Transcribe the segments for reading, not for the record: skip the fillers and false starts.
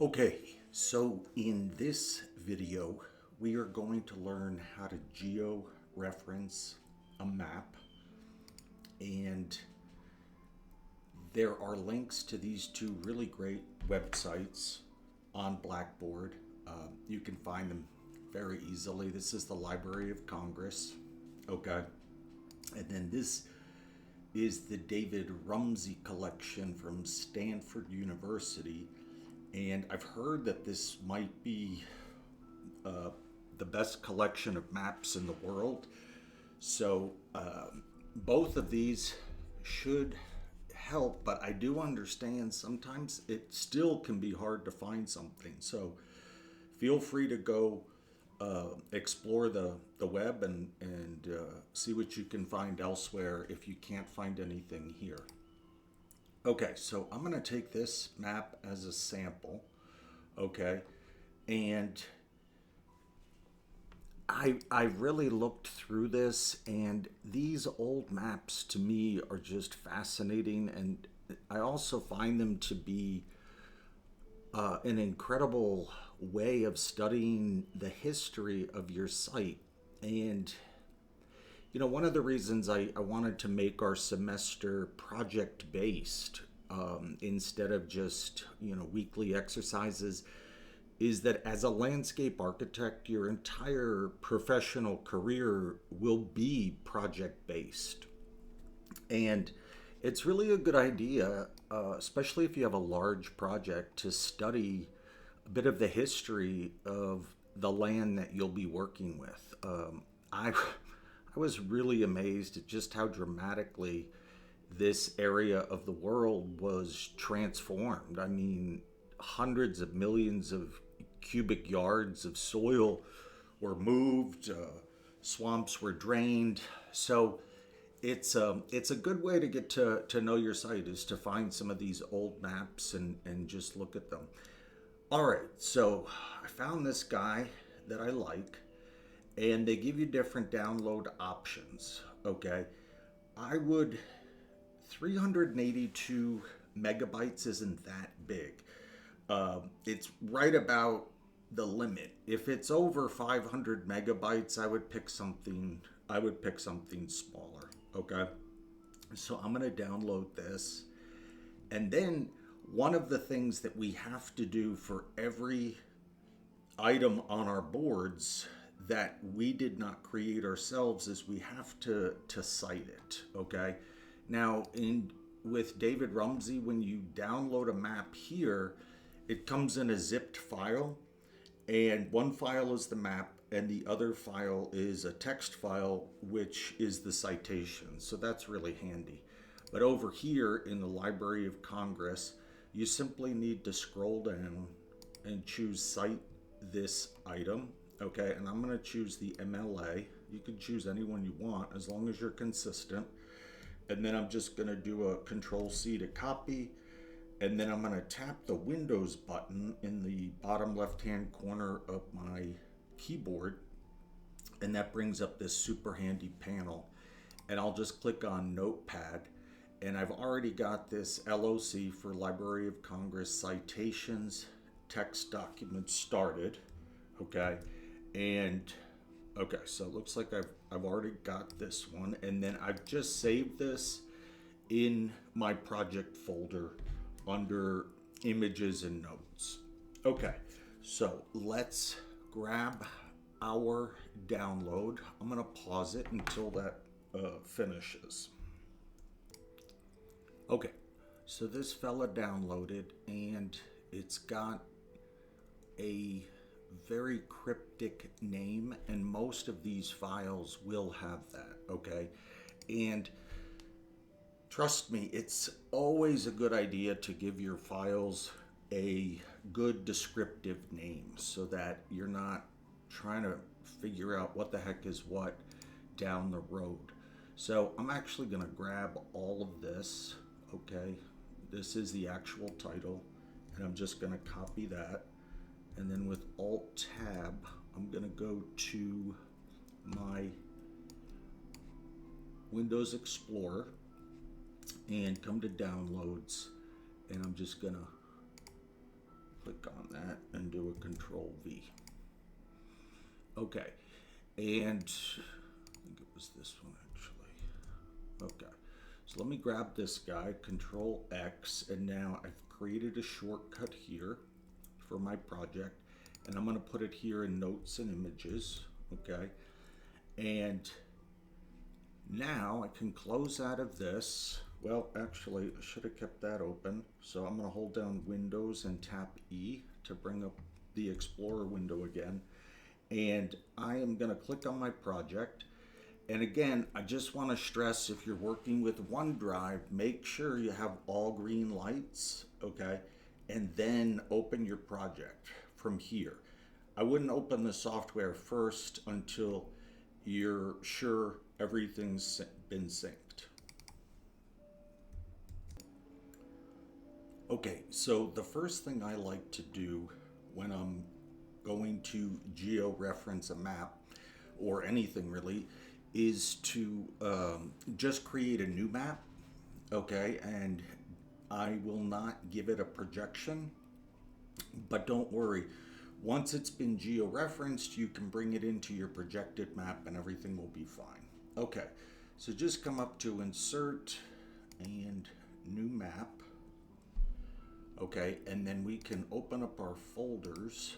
Okay, so in this video, we are going to learn how to georeference a map, and there are links to these two really great websites on Blackboard. You can find them very easily. This is the Library of Congress, okay? And then this is the David Rumsey collection from Stanford University. And I've heard that this might be the best collection of maps in the world. So both of these should help, but I do understand sometimes it still can be hard to find something. So feel free to go explore the web and see what you can find elsewhere if you can't find anything here. Okay, so I'm going to take this map as a sample, okay, and I really looked through this, and these old maps to me are just fascinating, and I also find them to be an incredible way of studying the history of your site. And one of the reasons I wanted to make our semester project based instead of just weekly exercises is that as a landscape architect, your entire professional career will be project based. And it's really a good idea, especially if you have a large project, to study a bit of the history of the land that you'll be working with. I was really amazed at just how dramatically this area of the world was transformed. I mean, hundreds of millions of cubic yards of soil were moved, swamps were drained. So it's a good way to get to know your site is to find some of these old maps and just look at them. All right, so I found this guy that I like, and they give you different download options, okay? 382 megabytes isn't that big. It's right about the limit. If it's over 500 megabytes, I would pick something smaller, okay? So I'm going to download this. And then one of the things that we have to do for every item on our boards that we did not create ourselves is we have to cite it, okay? Now, with David Rumsey, when you download a map here, it comes in a zipped file, and one file is the map and the other file is a text file, which is the citation. So that's really handy. But over here in the Library of Congress, you simply need to scroll down and choose Cite this item, okay? And I'm going to choose the MLA. You can choose any one you want as long as you're consistent. And then I'm just going to do a Control-C to copy. And then I'm going to tap the Windows button in the bottom left-hand corner of my keyboard. And that brings up this super handy panel. And I'll just click on Notepad. And I've already got this LOC for Library of Congress Citations text document started. Okay. And okay, so it looks like I've already got this one. And then I've just saved this in my project folder under images and notes. Okay, so let's grab our download. I'm gonna pause it until that finishes. Okay, so this fella downloaded, and it's got a very cryptic name, and most of these files will have that, okay? And trust me, it's always a good idea to give your files a good descriptive name so that you're not trying to figure out what the heck is what down the road. So I'm actually going to grab all of this, okay? This is the actual title, and I'm just going to copy that. And then with Alt-Tab, I'm going to go to my Windows Explorer and come to Downloads, and I'm just gonna click click on that and do a Control V. Okay, and I think it was this one actually. Okay, so let me grab this guy, Control X, and now I've created a shortcut here for my project, and I'm going to put it here in Notes and Images. Okay, and now I can close out of this. Well, actually, I should have kept that open. So I'm going to hold down Windows and tap E to bring up the Explorer window again. And I am going to click on my project. And again, I just want to stress, if you're working with OneDrive, make sure you have all green lights, okay? And then open your project from here. I wouldn't open the software first until you're sure everything's been synced. Okay, so the first thing I like to do when I'm going to georeference a map or anything really is to just create a new map, okay? And I will not give it a projection, but don't worry. Once it's been georeferenced, you can bring it into your projected map and everything will be fine. Okay, so just come up to Insert and New Map. Okay, and then we can open up our folders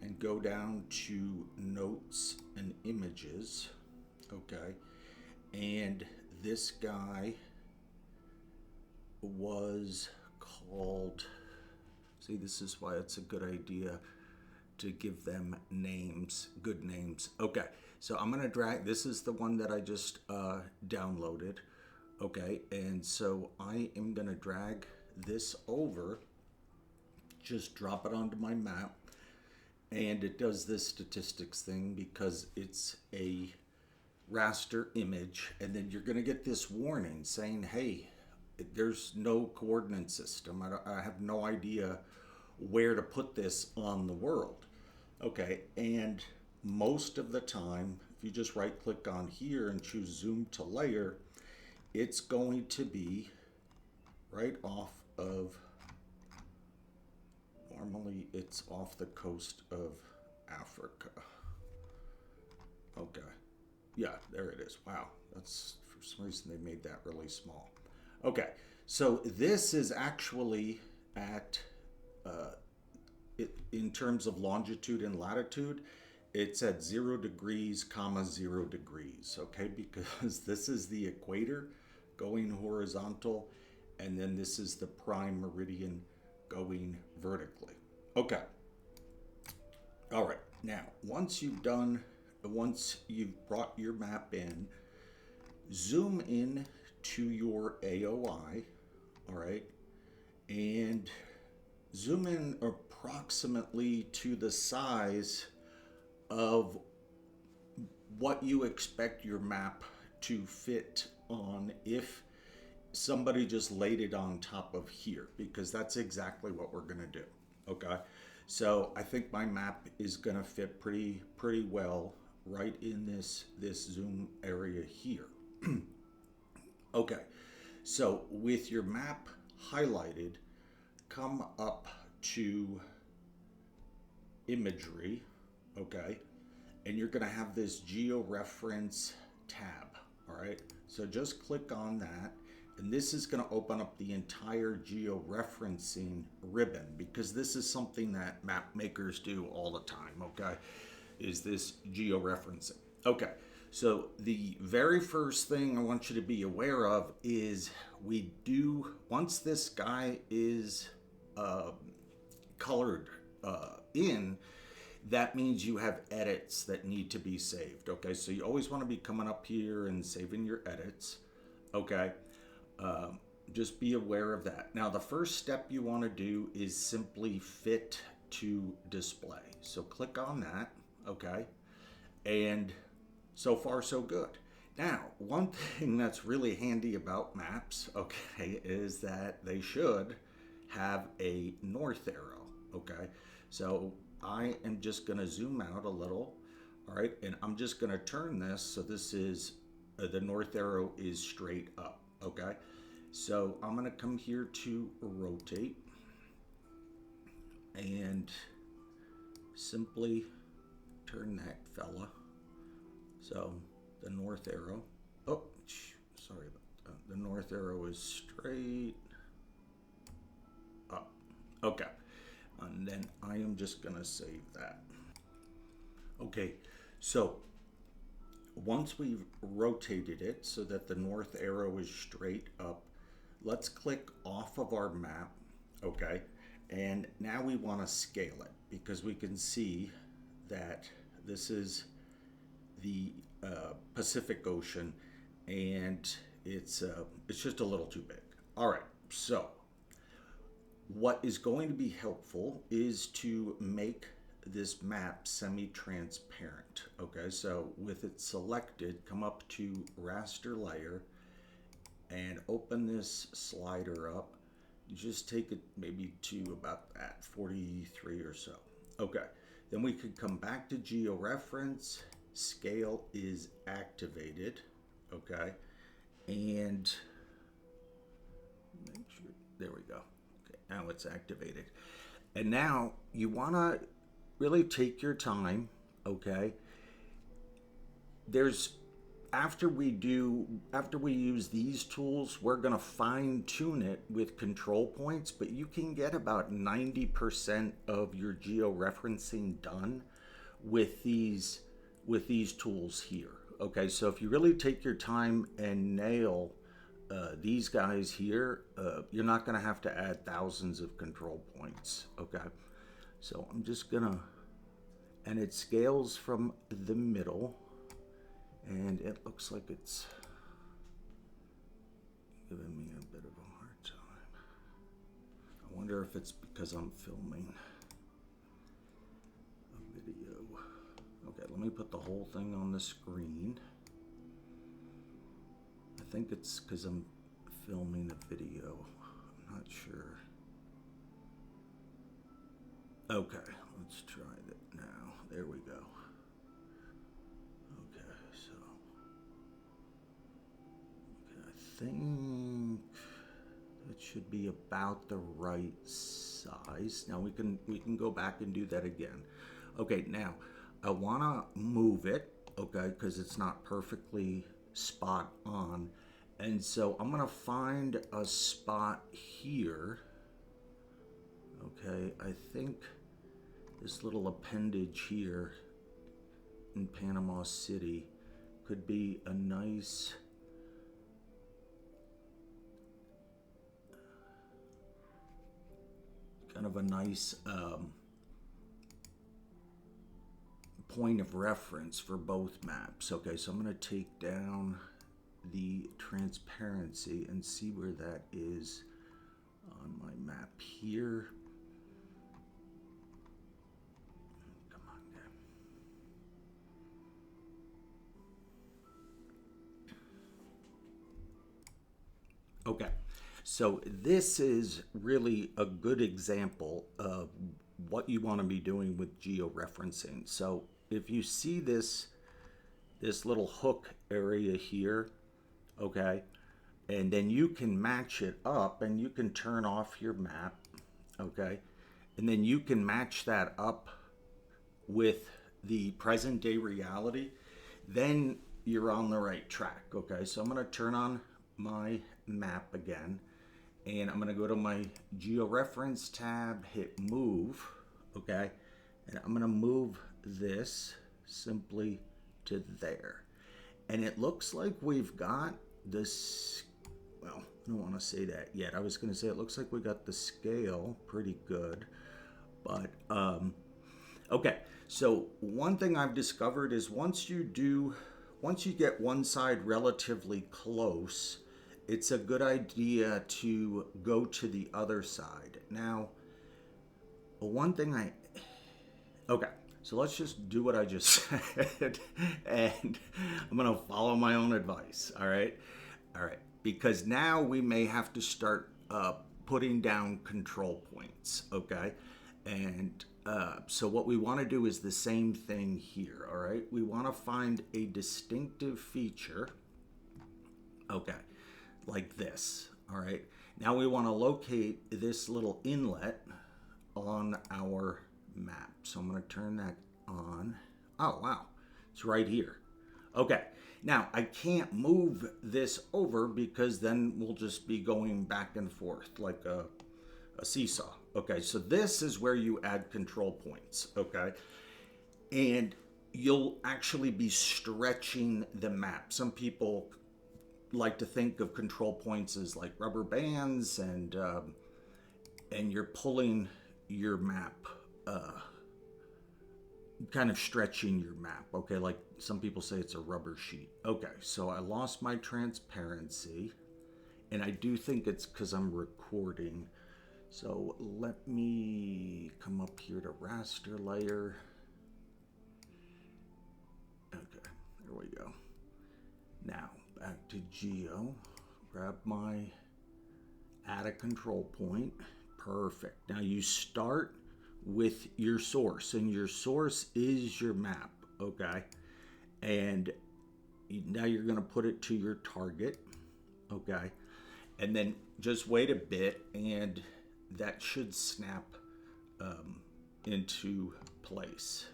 and go down to Notes and Images. Okay, and this guy was called, see, this is why it's a good idea to give them names, good names. Okay, so I'm gonna drag, this is the one that I just downloaded. Okay, and so I am gonna drag this over, just drop it onto my map, and it does this statistics thing because it's a raster image, and then you're gonna get this warning saying, hey, there's no coordinate system. I have no idea where to put this on the world. Okay, and most of the time, if you just right click on here and choose Zoom to Layer, it's going to be right off of, normally it's off the coast of Africa. Okay, yeah, there it is. Wow, that's, for some reason they made that really small. Okay, so this is actually at, in terms of longitude and latitude, it's at 0 degrees, 0 degrees, okay? Because this is the equator going horizontal, and then this is the prime meridian going vertically. Okay. All right, now, once you've brought your map in, zoom in to your AOI, all right, and zoom in approximately to the size of what you expect your map to fit on if somebody just laid it on top of here, because that's exactly what we're going to do. Okay, so I think my map is going to fit pretty well right in this zoom area here. Okay, so with your map highlighted, come up to Imagery, okay, and you're going to have this Georeference tab. All right, so just click on that, and this is going to open up the entire georeferencing ribbon, because this is something that map makers do all the time. Okay, is this georeferencing. Okay, so the very first thing I want you to be aware of is we do, once this guy is colored in, that means you have edits that need to be saved. Okay, so you always want to be coming up here and saving your edits. Okay, just be aware of that. Now, the first step you want to do is simply fit to display. So click on that. Okay, and so far so good. Now, one thing that's really handy about maps, okay, is that they should have a north arrow. Okay, so I am just going to zoom out a little, all right, and I'm just going to turn this so this is, the north arrow is straight up, okay? So I'm going to come here to rotate, and simply turn that fella. So the north arrow, oh, sorry about that. The north arrow is straight up. Okay, and then I am just gonna save that. Okay, so once we've rotated it so that the north arrow is straight up, let's click off of our map, okay? And now we want to scale it because we can see that this is the Pacific Ocean, and it's just a little too big. All right, so what is going to be helpful is to make this map semi-transparent. Okay, so with it selected, come up to raster layer and open this slider up. You just take it maybe to about that 43 or so. Okay, then we could come back to georeference. Scale is activated. Okay, and make sure, there we go. Okay, now it's activated. And now you want to really take your time, okay? After we use these tools, we're going to fine tune it with control points, but you can get about 90% of your georeferencing done with these tools here. Okay, so if you really take your time and nail these guys here, you're not going to have to add thousands of control points. Okay, so I'm just gonna, and it scales from the middle, and it looks like it's giving me a bit of a hard time. I wonder if it's because I'm filming a video. Okay, let me put the whole thing on the screen. I think it's because I'm filming a video. I'm not sure. Okay, let's try that now. There we go. Okay, so I think it should be about the right size. Now we can go back and do that again. Okay, now I want to move it, okay, because it's not perfectly spot on. And so I'm going to find a spot here. Okay, I think this little appendage here in Panama City could be a nice kind of a nice point of reference for both maps. Okay, so I'm going to take down the transparency and see where that is on my map here. Come on, guy. Okay, so this is really a good example of what you want to be doing with georeferencing. So if you see this little hook area here, okay, and then you can match it up and you can turn off your map, okay, and then you can match that up with the present day reality, then you're on the right track. Okay, so I'm going to turn on my map again, and I'm going to go to my georeference tab, hit move, okay, and I'm going to move this simply to there. And it looks like we've got this, well, I don't want to say that yet. I was going to say it looks like we got the scale pretty good, but okay. So one thing I've discovered is once you get one side relatively close, it's a good idea to go to the other side. Now, one thing okay, so let's just do what I just said, and I'm gonna follow my own advice, all right? All right, because now we may have to start putting down control points, okay? And so what we wanna do is the same thing here, all right? We wanna find a distinctive feature, okay, like this, all right? Now we wanna locate this little inlet on on our map. So I'm going to turn that on. Oh, wow. It's right here. Okay. Now, I can't move this over because then we'll just be going back and forth like a seesaw. Okay, so this is where you add control points. Okay. And you'll actually be stretching the map. Some people like to think of control points as like rubber bands, and you're pulling your map, kind of stretching your map. Okay, like some people say it's a rubber sheet. Okay, so I lost my transparency, and I do think it's because I'm recording. So let me come up here to raster layer. Okay, there we go. Now back to Geo, grab my add a control point. Perfect. Now you start with your source, and your source is your map. Okay, and now you're going to put it to your target. Okay, and then just wait a bit, and that should snap into place.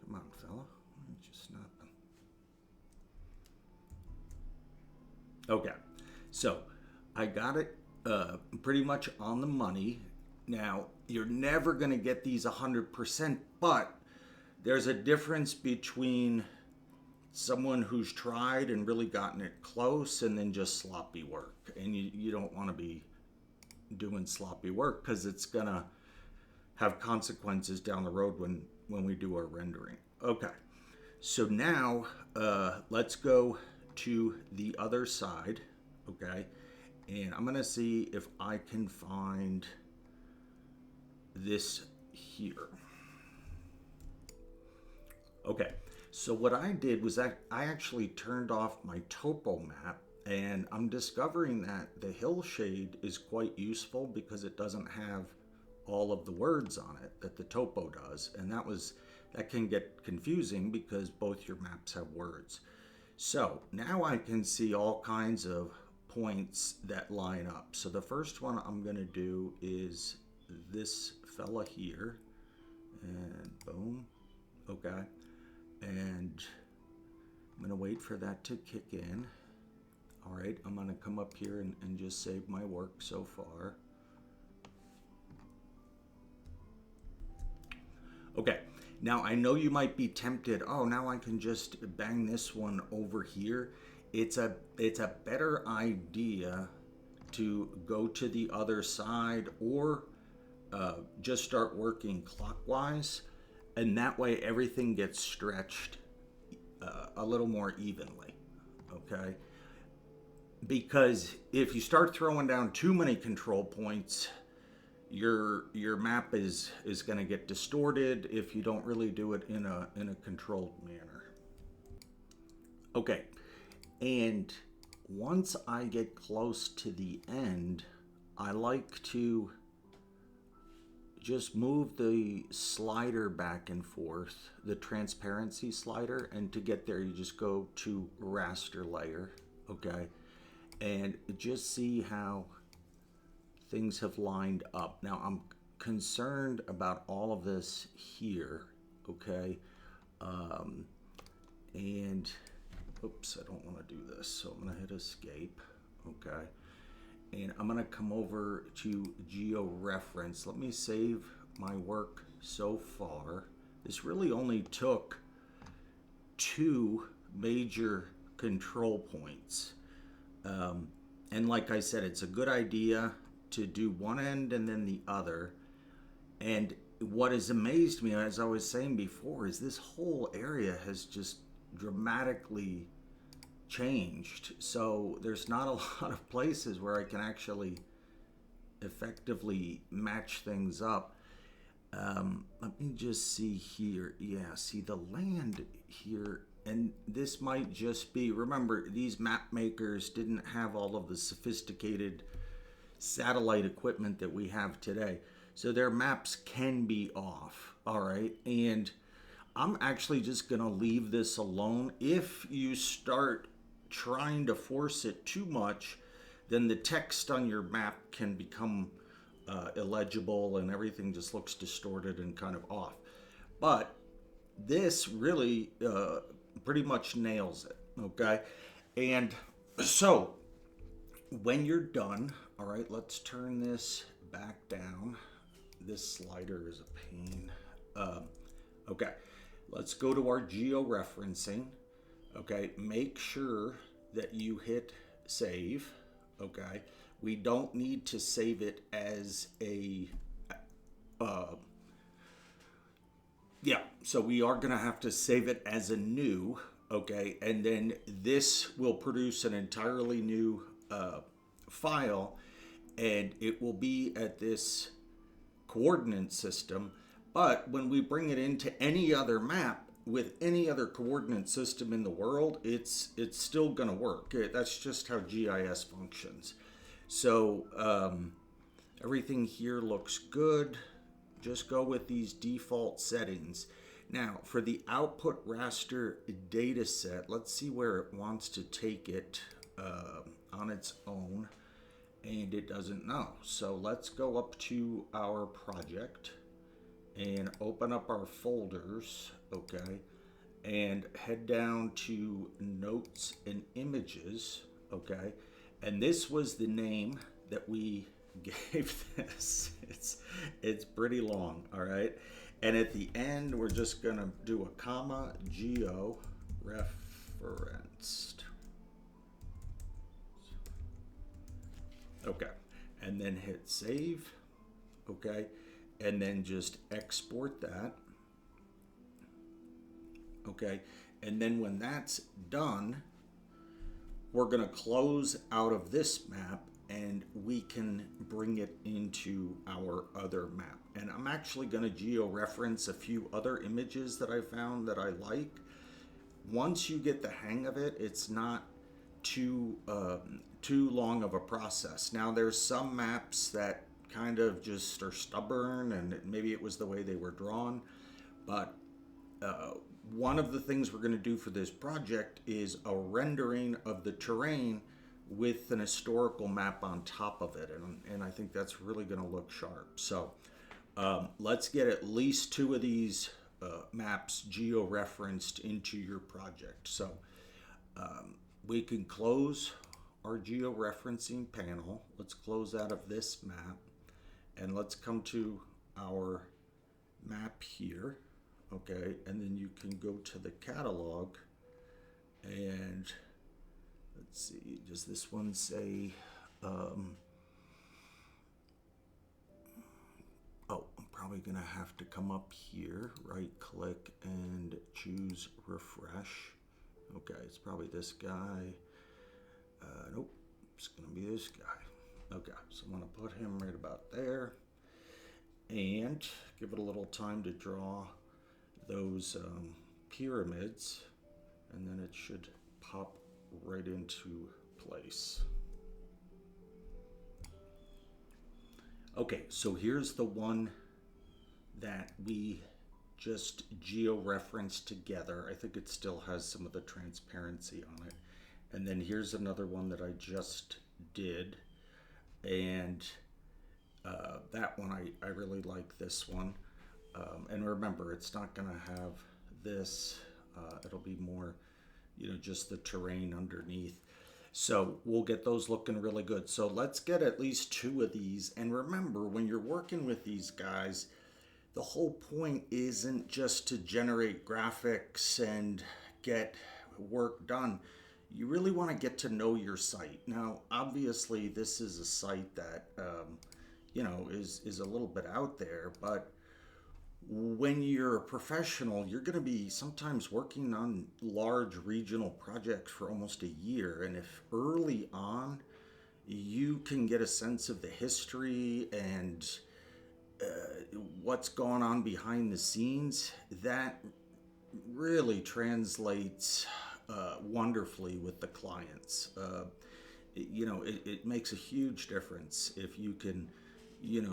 Come on, fella. Just snap them. Okay, so I got it pretty much on the money. Now, you're never going to get these 100%, but there's a difference between someone who's tried and really gotten it close and then just sloppy work. And you don't want to be doing sloppy work because it's going to have consequences down the road when we do our rendering. Okay, so now let's go to the other side. Okay, and I'm going to see if I can find this here. Okay, so what I did was I actually turned off my topo map, and I'm discovering that the hill shade is quite useful because it doesn't have all of the words on it that the topo does, and that can get confusing because both your maps have words. So now I can see all kinds of points that line up. So the first one I'm going to do is this fella here, and boom. Okay, and I'm going to wait for that to kick in. All right, I'm going to come up here and just save my work so far. Okay, now I know you might be tempted, oh, now I can just bang this one over here. It's a better idea to go to the other side, or just start working clockwise, and that way everything gets stretched a little more evenly. Okay, because if you start throwing down too many control points, your map is going to get distorted if you don't really do it in a controlled manner. Okay, and once I get close to the end, I like to just move the slider back and forth, the transparency slider, and to get there you just go to raster layer. Okay, and just see how things have lined up. Now I'm concerned about all of this here. Okay, and oops, I don't want to do this, so I'm going to hit escape. Okay, and I'm going to come over to Georeference. Let me save my work so far. This really only took 2 major control points. And like I said, it's a good idea to do one end and then the other. And what has amazed me, as I was saying before, is this whole area has just dramatically changed. So there's not a lot of places where I can actually effectively match things up. Let me just see here. Yeah, see the land here, and this might just be, remember, these map makers didn't have all of the sophisticated satellite equipment that we have today, so their maps can be off. All right, and I'm actually just gonna leave this alone. If you start trying to force it too much, then the text on your map can become illegible, and everything just looks distorted and kind of off. But this really pretty much nails it, okay? And so when you're done, all right, let's turn this back down. This slider is a pain. Okay, let's go to our georeferencing. Okay, make sure that you hit save. Okay, we don't need to save it as a yeah, so we are going to have to save it as a new, okay, and then this will produce an entirely new file, and it will be at this coordinate system. But when we bring it into any other map with any other coordinate system in the world, it's still going to work. That's just how GIS functions. So everything here looks good. Just go with these default settings. Now, for the output raster data set, let's see where it wants to take it on its own, and it doesn't know. So let's go up to our project and open up our folders, okay, and head down to notes and images, okay, and this was the name that we gave this. It's pretty long, all right, and at the end we're just gonna do a comma, georeferenced, okay, and then hit save, okay, and then just export that, okay, and then when that's done, we're gonna close out of this map and we can bring it into our other map. And I'm actually going to georeference a few other images that I found that I like. Once you get the hang of it, it's not too long of a process. Now there's some maps that kind of just are stubborn, and maybe it was the way they were drawn, but one of the things we're going to do for this project is a rendering of the terrain with an historical map on top of it, and I think that's really going to look sharp. So let's get at least 2 of these maps georeferenced into your project. So we can close our georeferencing panel. Let's close out of this map, and let's come to our map here, okay, and then you can go to the catalog, and let's see, does this one say, oh, I'm probably going to have to come up here, right click and choose refresh. Okay, it's probably this guy. Nope, it's going to be this guy. Okay, so I'm going to put him right about there and give it a little time to draw those pyramids, and then it should pop right into place. Okay, so here's the one that we just georeferenced together. I think it still has some of the transparency on it. And then here's another one that I just did, and that one I really like this one. And remember, it's not going to have this. It'll be more, just the terrain underneath. So we'll get those looking really good. So let's get at least 2 of these. And remember, when you're working with these guys, the whole point isn't just to generate graphics and get work done. You really want to get to know your site. Now, obviously, this is a site that, is a little bit out there, but when you're a professional, you're going to be sometimes working on large regional projects for almost a year. And if early on you can get a sense of the history and what's going on behind the scenes, that really translates wonderfully with the clients. It makes a huge difference if you can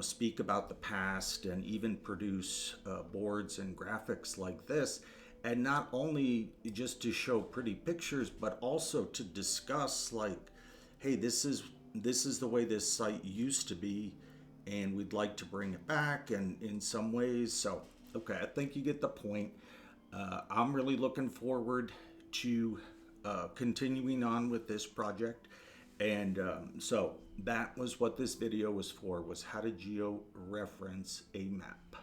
speak about the past and even produce boards and graphics like this, and not only just to show pretty pictures, but also to discuss, like, hey, this is the way this site used to be, and we'd like to bring it back and in some ways. So, okay, I think you get the point. I'm really looking forward to continuing on with this project. And so that was what this video was for, was how to georeference a map.